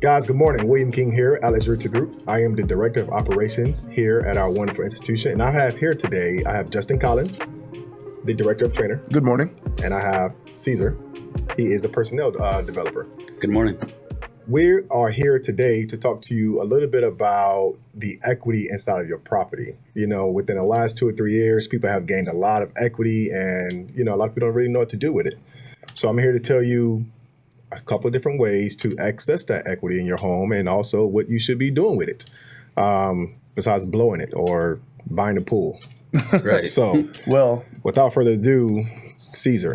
Guys, good morning. William King here, Alex Rooter Group. I am the Director of Operations here at our wonderful institution. And I have here today, I have Justin Collins, the Director of Trainer. Good morning. And I have Caesar. He is a personnel developer. Good morning. We are here today to talk to you a little bit about the equity inside of your property. You know, within the last 2 or 3 years, people have gained a lot of equity and, a lot of people don't really know what to do with it. So I'm here to tell you a couple of different ways to access that equity in your home and also what you should be doing with it, besides blowing it or buying a pool. Right. So, without further ado, Caesar,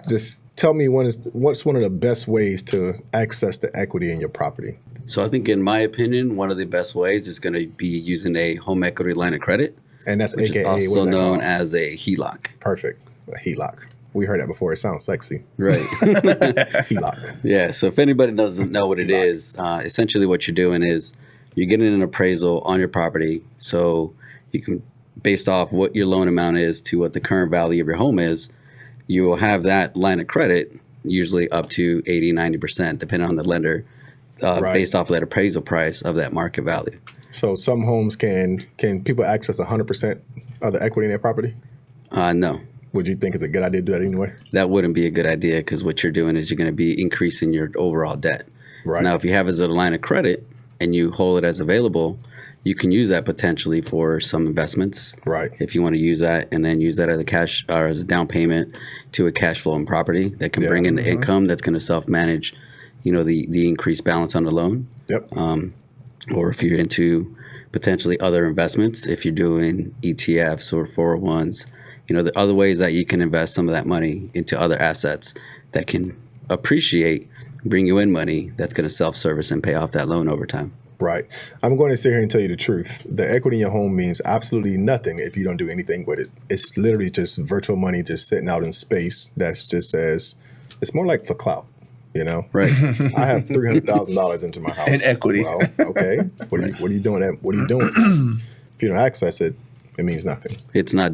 just tell me what's one of the best ways to access the equity in your property? So I think, in my opinion, one of the best ways is going to be using a home equity line of credit. And that's which AKA, is also known as a HELOC. Perfect. A HELOC. We heard that before. It sounds sexy. Right. HELOC. Yeah. So if anybody doesn't know what it is, essentially what you're doing is you're getting an appraisal on your property. So you can, based off what your loan amount is to what the current value of your home is, you will have that line of credit usually up to 80, 90%, depending on the lender, based off of that appraisal price of that market value. So some homes can people access 100% of the equity in their property? No. Would you think it's a good idea to do that anyway? That wouldn't be a good idea, because what you're doing is you're going to be increasing your overall debt. Right. Now, if you have it as a line of credit and you hold it as available, you can use that potentially for some investments. Right. If you want to use that, and then use that as a cash or as a down payment to a cash flowing property that can bring in the income that's going to self-manage, the increased balance on the loan. Yep. Or if you're into potentially other investments, if you're doing ETFs or 401s, the other ways that you can invest some of that money into other assets that can appreciate, bring you in money that's going to self-service and pay off that loan over time. Right. I'm going to sit here and tell you the truth. The equity in your home means absolutely nothing if you don't do anything with it. It's literally just virtual money just sitting out in space that just says, it's more like for clout, Right. I have $300,000 into my house. In equity. Well, okay. What are you doing? What are you doing? If you don't access it, it means nothing. It's not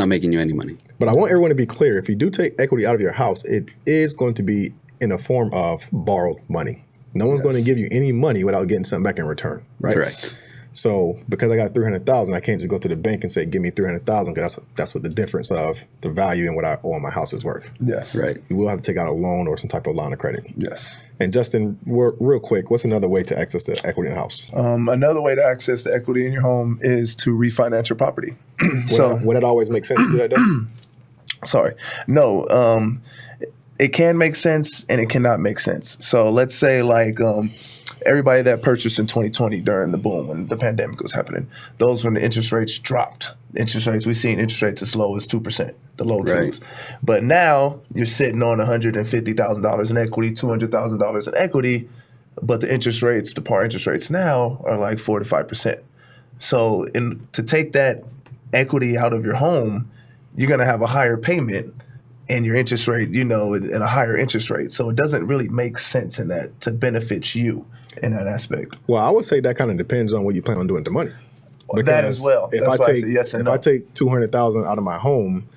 making you any money. But I want everyone to be clear. If you do take equity out of your house, it is going to be in a form of borrowed money. No one's going to give you any money without getting something back in return, right? Correct. So because I got $300,000, I can't just go to the bank and say, give me $300,000, because that's what the difference of the value and what I owe on my house is worth. Yes. Right. You will have to take out a loan or some type of line of credit. Yes. And Justin, real quick, what's another way to access the equity in the house? Another way to access the equity in your home is to refinance your property. Would it always make sense to do that, though? Sorry. No. It can make sense and it cannot make sense. So let's say everybody that purchased in 2020 during the boom when the pandemic was happening, those when the interest rates dropped. We've seen interest rates as low as 2%, the low twos. But now you're sitting on $150,000 in equity, $200,000 in equity, but the par interest rates now are like 4 to 5%. So to take that equity out of your home, you're going to have a higher payment and your interest rate, at a higher interest rate. So it doesn't really make sense in that to benefit you in that aspect. Well, I would say that kind of depends on what you plan on doing with the money. That as well. If I take $200,000 out of my home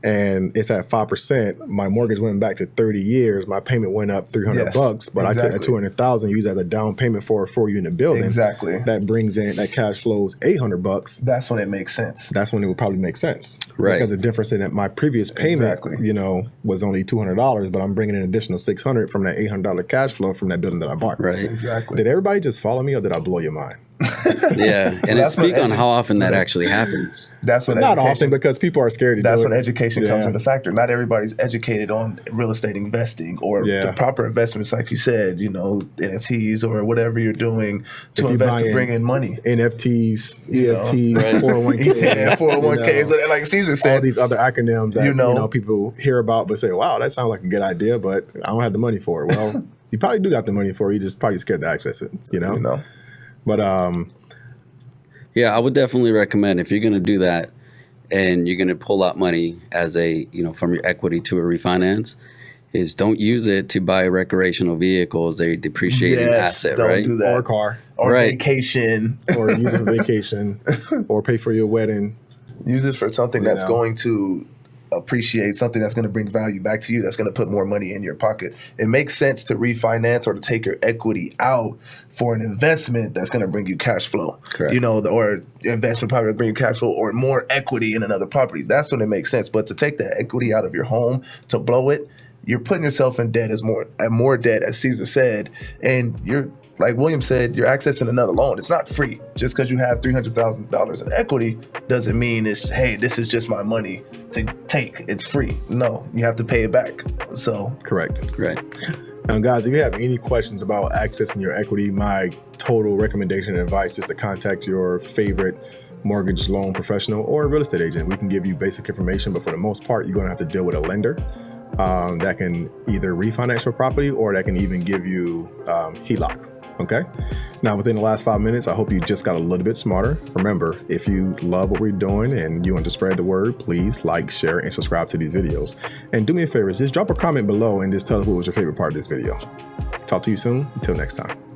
and it's at 5%, my mortgage went back to 30 years, my payment went up $300, but I took that $200,000, use it as a down payment for a 4-unit building. Exactly. That brings in, that cash flows $800. That's when it makes sense. That's when it would probably make sense. Right. Because the difference in that my previous payment, was only $200, but I'm bringing in an additional $600 from that $800 cash flow from that building that I bought. Right. Exactly. Did everybody just follow me, or did I blow your mind? Yeah, and speak on how often that actually happens. That's what not often, because people are scared to do it. That's when education comes into factor. Not everybody's educated on real estate investing or the proper investments, like you said, NFTs or whatever you're doing to invest to bring in money. NFTs, EFTs, 401ks, 401ks, like Caesar said. All these other acronyms that people hear about, but say, "Wow, that sounds like a good idea," but I don't have the money for it. Well, you probably do got the money for it. You just probably scared to access it. But I would definitely recommend, if you're going to do that and you're going to pull out money as from your equity to a refinance, is don't use it to buy recreational vehicles, a depreciating asset, right? Do that. Or a car. Or vacation. Or use it for vacation. Or pay for your wedding. Use it for something that's going to appreciate, something that's going to bring value back to you, that's going to put more money in your pocket. It makes sense to refinance or to take your equity out for an investment that's going to bring you cash flow. Correct. You know, or investment property to bring you cash flow or more equity in another property. That's when it makes sense. But to take that equity out of your home, to blow it, you're putting yourself in debt, more debt, as Caesar said, and you're, like William said, you're accessing another loan. It's not free. Just because you have $300,000 in equity doesn't mean hey, this is just my money to take. It's free. No, you have to pay it back. So Correct. Right. Now, guys, if you have any questions about accessing your equity, my total recommendation and advice is to contact your favorite mortgage loan professional or a real estate agent. We can give you basic information, but for the most part, you're going to have to deal with a lender that can either refinance your property or that can even give you HELOC. Okay. Now, within the last 5 minutes, I hope you just got a little bit smarter. Remember, if you love what we're doing and you want to spread the word, please like, share, and subscribe to these videos. And do me a favor, just drop a comment below and just tell us what was your favorite part of this video. Talk to you soon. Until next time.